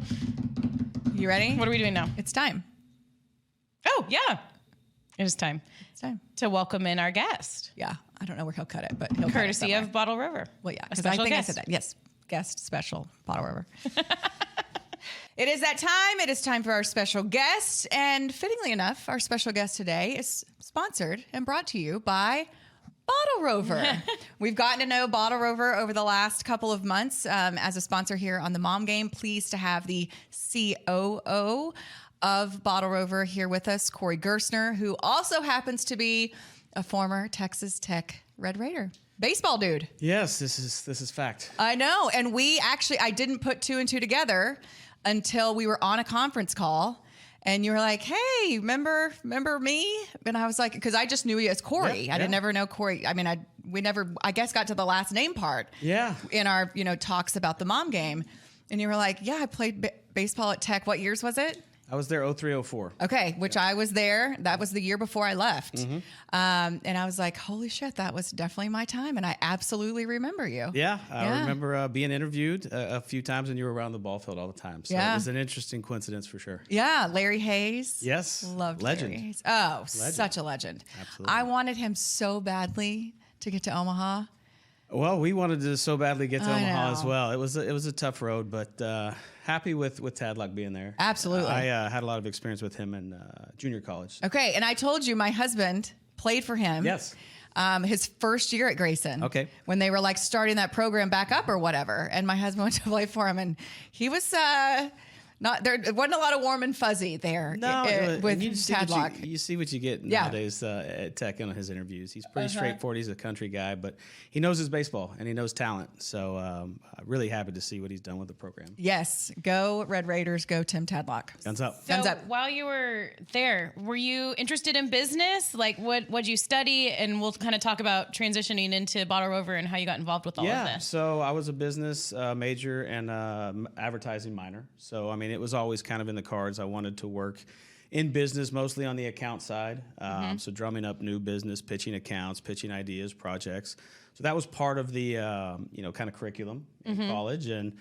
You ready? What are we doing now? It's time. Oh, yeah. It is time It's time. to welcome in our guest. Yeah. I don't know where he'll cut it, but he'll Courtesy cut it of Bottle River. Well, yeah. A Because I special think guest. I said that. Yes. Guest special Bottle River. It is that time. It is time for our special guest. And fittingly enough, our special guest today is sponsored and brought to you by Bottle Rover. We've gotten to know Bottle Rover over the last couple of months as a sponsor here on the Mom Game. Pleased to have the COO of Bottle Rover here with us, Corey Gerstner, who also happens to be a former Texas Tech Red Raider. Baseball dude. Yes, this is fact. I know. And I didn't put 2 and 2 together until we were on a conference call. And you were like, "Hey, remember me?" And I was like, because I just knew you as Corey. I didn't never know Corey. I mean, we never, I guess, got to the last name part. Yeah. In our, talks about the mom game, and you were like, "Yeah, I played baseball at Tech. What years was it?" I was there 0304. Okay, which I was there. That was the year before I left. And I was like, holy shit, that was definitely my time. And I absolutely remember you. Yeah, I remember being interviewed a few times, and you were around the ball field all the time. So it was an interesting coincidence for sure. Yeah, Larry Hayes. Yes. Loved Legend. Larry Hayes. Oh, such a legend. Absolutely. I wanted him so badly to get to Omaha. Well, we wanted to so badly get to I Omaha know. as well. It was a tough road, but happy with Tadlock being there. Absolutely. I had a lot of experience with him in junior college. Okay, and I told you my husband played for him. Yes. His first year at Grayson. Okay. When they were like starting that program back up or whatever. And my husband went to play for him, and he was not there. It wasn't a lot of warm and fuzzy there with Tadlock. You see what you get nowadays at Tech in his interviews. He's pretty straightforward. He's a country guy, but he knows his baseball and he knows talent. So I'm really happy to see what he's done with the program. Yes. Go Red Raiders. Go Tim Tadlock. Thumbs up. So Thumbs up. while you were there, were you interested in business? Like what'd you study? And we'll kind of talk about transitioning into Bottle Rover and how you got involved with all of this. So I was a business major and advertising minor. So, I mean, it was always kind of in the cards. I wanted to work in business, mostly on the account side. So drumming up new business, pitching accounts, pitching ideas, projects. So that was part of the, kind of curriculum in college, and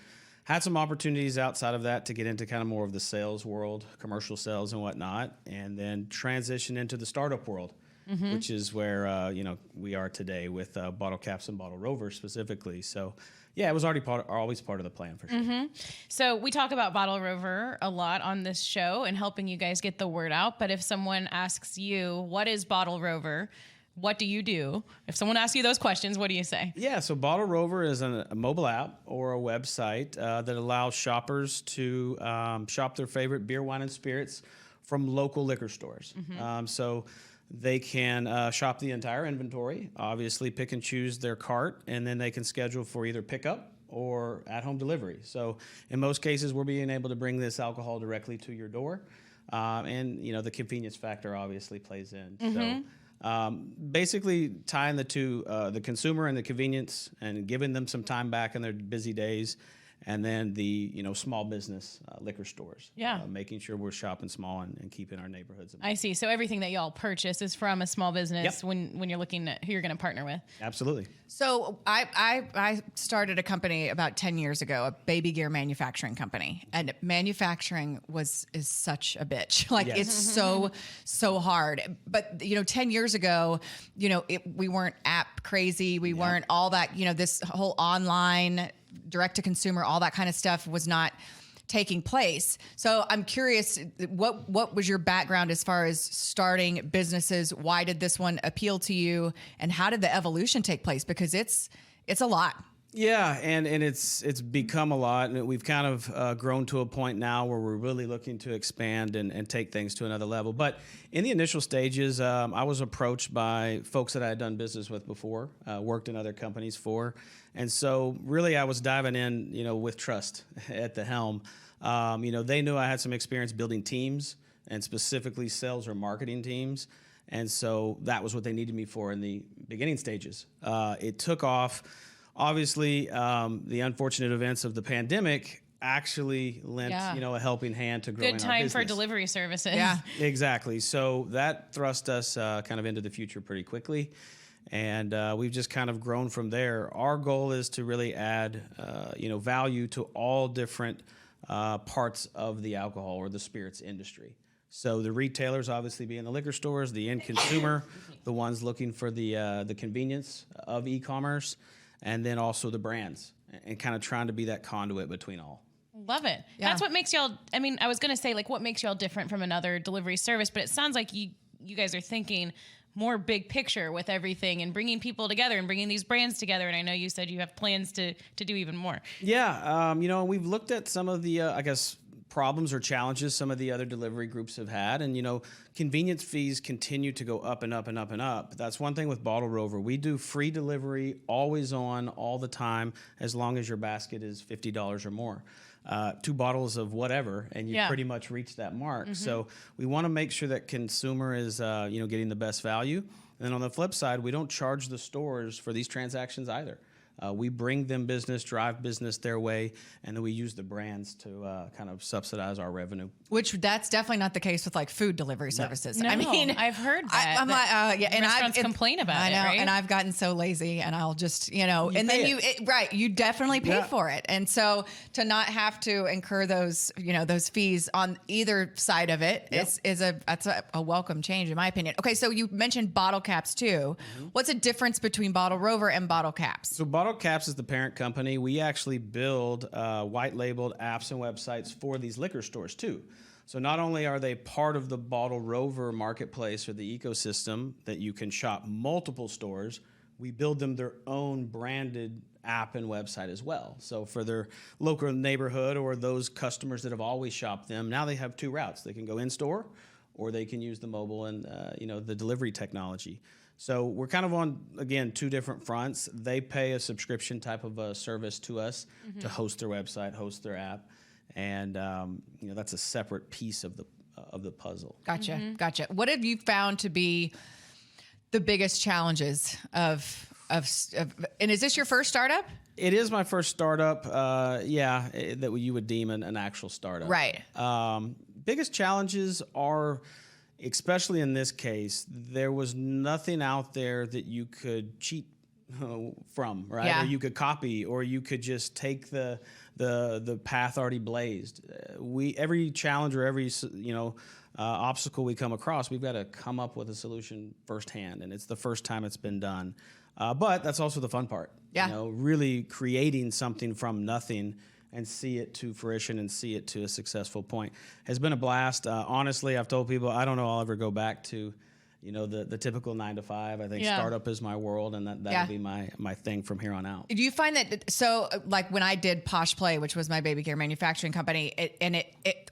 had some opportunities outside of that to get into kind of more of the sales world, commercial sales and whatnot, and then transition into the startup world. Which is where we are today with Bottle Caps and Bottle Rover specifically. So, yeah, it was always part of the plan for sure. So we talk about Bottle Rover a lot on this show and helping you guys get the word out. But if someone asks you, what is Bottle Rover? What do you do? If someone asks you those questions, what do you say? Yeah, so Bottle Rover is a mobile app or a website that allows shoppers to shop their favorite beer, wine, and spirits from local liquor stores. So they can shop the entire inventory, obviously pick and choose their cart, and then they can schedule for either pickup or at-home delivery. So in most cases, we're being able to bring this alcohol directly to your door. And, the convenience factor obviously plays in. So basically tying the two, the consumer and the convenience, and giving them some time back in their busy days. And then the small business liquor stores. Making sure we're shopping small and keeping our neighborhoods. I see. So everything that y'all purchase is from a small business when you're looking at who you're going to partner with. Absolutely. So I started a company about 10 years ago, a baby gear manufacturing company, and manufacturing is such a bitch. Like it's so hard. But 10 years ago, we weren't app crazy. We weren't all that. This whole online direct to consumer, all that kind of stuff was not taking place. So I'm curious, what was your background as far as starting businesses? Why did this one appeal to you? And how did the evolution take place? Because it's a lot. Yeah, and it's become a lot, and we've kind of grown to a point now where we're really looking to expand and take things to another level. But in the initial stages, I was approached by folks that I had done business with before, worked in other companies for, and so really I was diving in, with trust at the helm. They knew I had some experience building teams, and specifically sales or marketing teams. And so that was what they needed me for in the beginning stages. It took off. Obviously, the unfortunate events of the pandemic actually lent, a helping hand to growing our business. Good time business. for delivery services. Yeah. Exactly. So that thrust us kind of into the future pretty quickly. And we've just kind of grown from there. Our goal is to really add, value to all different parts of the alcohol or the spirits industry. So the retailers obviously being the liquor stores, the end consumer, the ones looking for the convenience of e-commerce, and then also the brands, and kind of trying to be that conduit between all. Love it. Yeah. That's what makes y'all, I was going to say, what makes y'all different from another delivery service, but it sounds like you guys are thinking more big picture with everything and bringing people together and bringing these brands together. And I know you said you have plans to do even more. Yeah. We've looked at some of the, problems or challenges some of the other delivery groups have had. And, convenience fees continue to go up and up and up and up. That's one thing with Bottle Rover. We do free delivery, always on, all the time, as long as your basket is $50 or more. 2 bottles of whatever, and you pretty much reach that mark. So we want to make sure that consumer is, getting the best value. And then on the flip side, we don't charge the stores for these transactions either. We bring them business, drive business their way, and then we use the brands to kind of subsidize our revenue. Which that's definitely not the case with like food delivery services. No, I mean, I've heard that. I'm like, and restaurants complain about I know, it, right? and I've gotten so lazy, and I'll just, and then you definitely pay for it, and so to not have to incur those, those fees on either side of it is a welcome change in my opinion. Okay, so you mentioned bottle caps too. What's the difference between Bottle Rover and bottle caps? So Bottle Caps is the parent company. We actually build white labeled apps and websites for these liquor stores too. So not only are they part of the Bottle Rover marketplace or the ecosystem that you can shop multiple stores, we build them their own branded app and website as well. So for their local neighborhood or those customers that have always shopped them, now they have 2 routes. They can go in store or they can use the mobile and the delivery technology. So we're kind of on, again, 2 different fronts. They pay a subscription type of a service to us to host their website, host their app, and that's a separate piece of the puzzle. Gotcha. What have you found to be the biggest challenges of and is this your first startup? It is my first startup. That you would deem an actual startup. Right. Biggest challenges are, especially in this case, there was nothing out there that you could cheat from, right? Yeah. Or you could copy, or you could just take the path already blazed. Every challenge or every obstacle we come across, we've got to come up with a solution firsthand, and it's the first time it's been done. But that's also the fun part. Yeah. Really creating something from nothing and see it to fruition and see it to a successful point has been a blast. Honestly, I've told people I don't know I'll ever go back to, the typical 9 to 5. I think startup is my world, and that'll be my thing from here on out. Do you find that like when I did Posh Play, which was my baby care manufacturing company,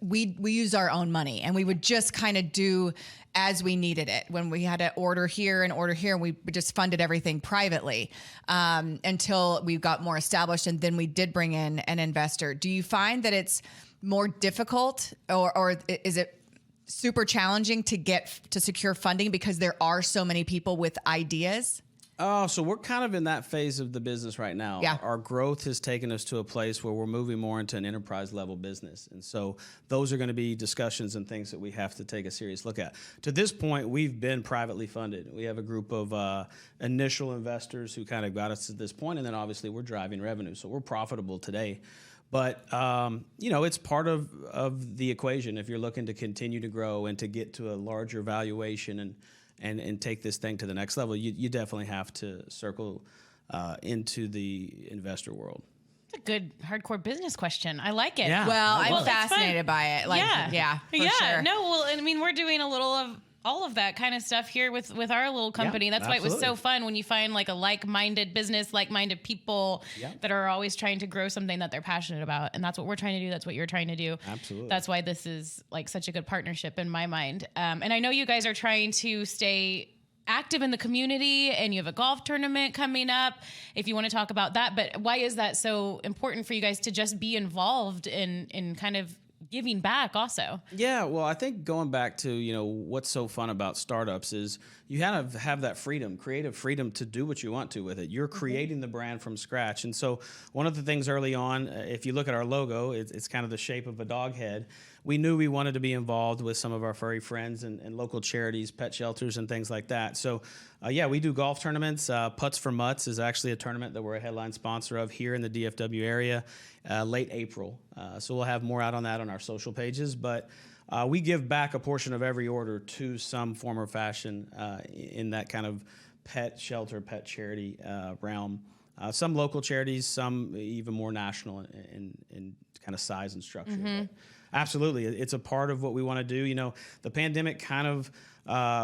we used our own money, and we would just kind of do as we needed it. When we had to order here, and we just funded everything privately until we got more established, and then we did bring in an investor. Do you find that it's more difficult, or is it super challenging to secure funding because there are so many people with ideas? Oh, so we're kind of in that phase of the business right now. Yeah. Our growth has taken us to a place where we're moving more into an enterprise level business. And so those are going to be discussions and things that we have to take a serious look at. To this point, we've been privately funded. We have a group of initial investors who kind of got us to this point, and then obviously we're driving revenue. So we're profitable today. But, it's part of the equation if you're looking to continue to grow and to get to a larger valuation and take this thing to the next level. You definitely have to circle into the investor world. It's a good hardcore business question. I like it. Yeah. Well, I'm fascinated by it. For sure. No, well, I mean, we're doing a little of all of that kind of stuff here with our little company. That's why it was so fun when you find like a like-minded business, like-minded people that are always trying to grow something that they're passionate about. And that's what we're trying to do. That's what you're trying to do. Absolutely. That's why this is like such a good partnership in my mind. And I know you guys are trying to stay active in the community, and you have a golf tournament coming up if you want to talk about that. But why is that so important for you guys to just be involved in kind of giving back also? Yeah, well, I think going back to, what's so fun about startups is you have that freedom, creative freedom to do what you want to with it. You're creating the brand from scratch. And so one of the things early on, if you look at our logo, it's kind of the shape of a dog head. We knew we wanted to be involved with some of our furry friends and local charities, pet shelters, and things like that. So, we do golf tournaments. Putts for Mutts is actually a tournament that we're a headline sponsor of here in the DFW area, late April. So we'll have more out on that on our social pages. But we give back a portion of every order to some form or fashion in that kind of pet shelter, pet charity realm. Some local charities, some even more national in kind of size and structure. But Absolutely. It's a part of what we want to do. You know, the pandemic kind of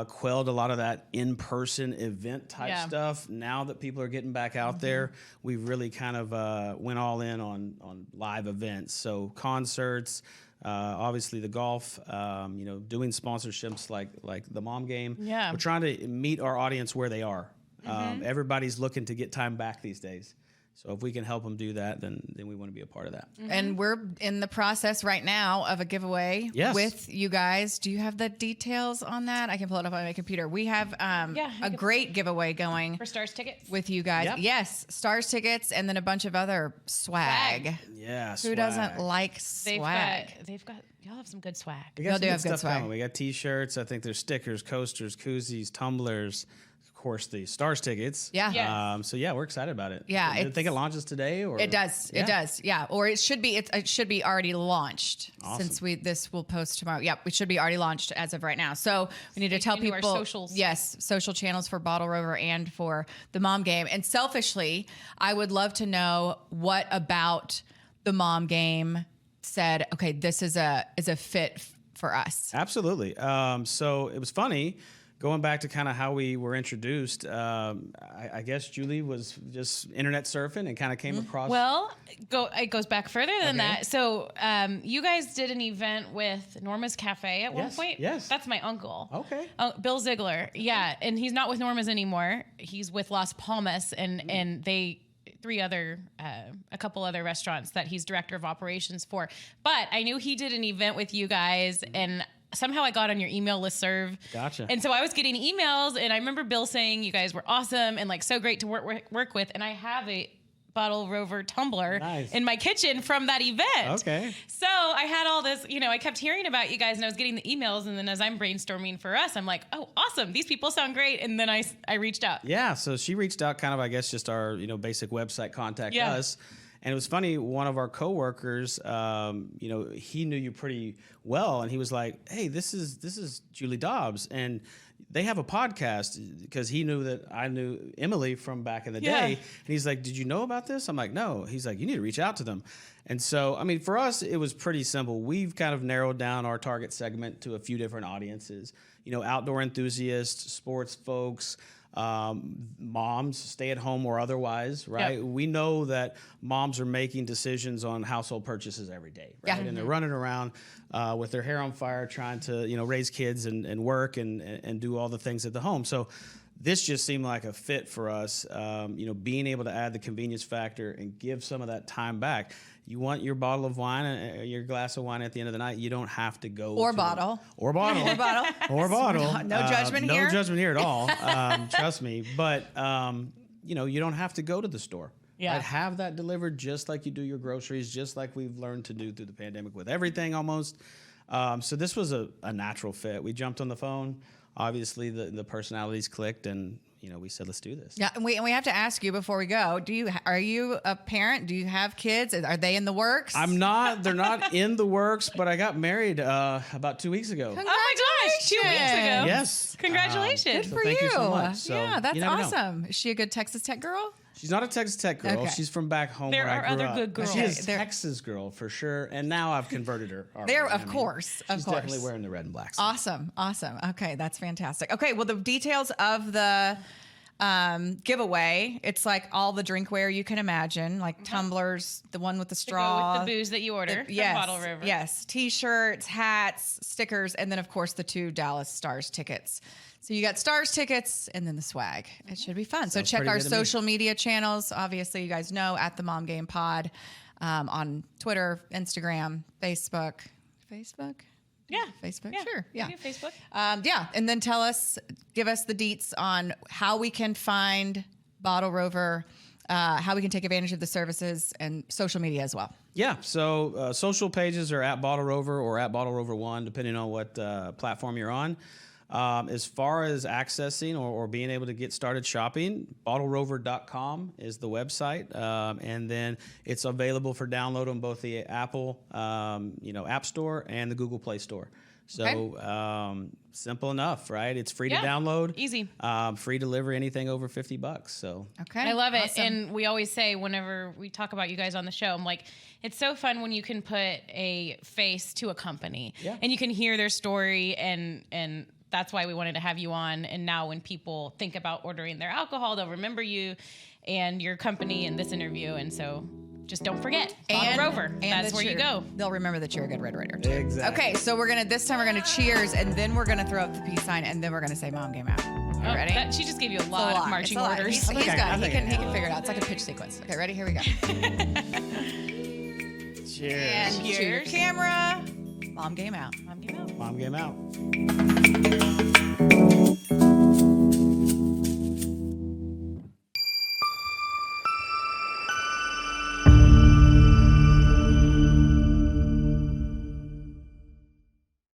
quelled a lot of that in-person event type stuff. Now that people are getting back out there, we really kind of went all in on live events. So concerts, obviously the golf, you know, doing sponsorships like the Mom Game. Yeah. We're trying to meet our audience where they are. Everybody's looking to get time back these days. So if we can help them do that, then we want to be a part of that. And we're in the process right now of a giveaway with you guys. Do you have the details on that? I can pull it up on my computer. We have a great giveaway going for Stars tickets with you guys. Yep. Yes, Stars tickets and then a bunch of other swag. Yeah, Who doesn't like swag? Y'all have some good swag. We got some do good have good stuff swag. coming. We got T-shirts. I think there's stickers, coasters, koozies, tumblers. Of course, the Stars tickets. Yeah. Yes. So yeah, we're excited about it. Yeah, I think it launches today, or It does. Yeah. It does. Yeah. Or it should be. It should be already launched Awesome. since this will post tomorrow. Yep. It should be already launched as of right now. So we need to tell tuned to our people. socials. Yes, social channels for Bottle Rover and for the Mom Game. And selfishly, I would love to know what about the Mom Game said, okay, this is a fit for us. Absolutely. So it was funny. Going back to kind of how we were introduced, I guess Julie was just internet surfing and kind of came across. Well, it goes back further than Okay. that. So you guys did an event with Norma's Cafe at one Yes, point. yes. That's my uncle. Okay. Bill Ziegler. Yeah, and he's not with Norma's anymore. He's with Las Palmas, and they a couple other restaurants that he's director of operations for. But I knew he did an event with you guys, and somehow I got on your email listserv. Gotcha. And so I was getting emails, and I remember Bill saying you guys were awesome and like so great to work with. And I have a Bottle Rover tumbler Nice. in my kitchen from that event. Okay. So I had all this, I kept hearing about you guys, and I was getting the emails. And then as I'm brainstorming for us, I'm like, oh, awesome. These people sound great. And then I reached out. Yeah, so she reached out, kind of, I guess, just our basic website contact us. And it was funny, one of our coworkers, he knew you pretty well, and he was like, "Hey, this is Julie Dobbs, and they have a podcast," because he knew that I knew Emily from back in the day. And he's like, "Did you know about this?" I'm like, "No." He's like, "You need to reach out to them." And so, I mean, for us, it was pretty simple. We've kind of narrowed down our target segment to a few different audiences. Outdoor enthusiasts, sports folks, moms, stay at home or otherwise, right? Yep. We know that moms are making decisions on household purchases every day, right? Yeah. And they're running around with their hair on fire, trying to, raise kids and work and do all the things at the home. So this just seemed like a fit for us, being able to add the convenience factor and give some of that time back. You want your bottle of wine, your glass of wine at the end of the night, you don't have to go Or to bottle. Or bottle. Or bottle. Or bottle. No judgment here. No judgment here at all. Trust me. But, you don't have to go to the store. Yeah. Right? Have that delivered just like you do your groceries, just like we've learned to do through the pandemic with everything almost. So this was a natural fit. We jumped on the phone. Obviously, the personalities clicked, and we said, let's do this. Yeah, and we have to ask you before we go. Are you a parent? Do you have kids? Are they in the works? I'm not. They're not in the works, but I got married about 2 weeks ago. Oh my gosh, 2 weeks ago. Yes. Congratulations. Good for thank you so much. So, yeah, that's you never know. awesome. Is she a good Texas Tech girl? She's not a Texas Tech girl. Okay. She's from back home There where are I grew other up. good girls. She is Okay, Texas girl for sure, and now I've converted her. There, already. of course. She's definitely wearing the red and black. Awesome. Okay, that's fantastic. Okay, well, the details of the giveaway, it's like all the drinkware you can imagine, like tumblers, the one with the To go straw. with the booze that you order from Yes, Bottle Rover. yes, T-shirts, hats, stickers, and then of course the 2 Dallas Stars tickets. So you got Stars tickets and then the swag. It should be fun. So Sounds check pretty our good to me. social media channels. Obviously, you guys know at the Mom Game Pod on Twitter, Instagram, Facebook. Yeah. Facebook, Yeah. sure. Yeah. We do Facebook. And then give us the deets on how we can find Bottle Rover, how we can take advantage of the services, and social media as well. Yeah, so social pages are at Bottle Rover or at Bottle Rover 1, depending on what platform you're on. As far as accessing or being able to get started shopping, bottlerover.com is the website, and then it's available for download on both the Apple, App Store and the Google Play Store. So simple enough, right? It's free to download, easy, free delivery, anything over $50. So I love it. And we always say whenever we talk about you guys on the show, I'm like, it's so fun when you can put a face to a company and you can hear their story, and that's why we wanted to have you on. And now when people think about ordering their alcohol, they'll remember you and your company in this interview. And so just don't forget, Bottle Rover. That's where you go. They'll remember that you're a good Red Raider too. Exactly. Okay, so this time we're gonna cheers, and then we're gonna throw up the peace sign, and then we're gonna say "Mom, game out." You ready? She just gave you a lot of marching orders. He can figure it out. It's like a pitch sequence. Okay, ready? Here we go. Cheers. And to your camera. Mom, game out. Mom, game out. Mom, game out.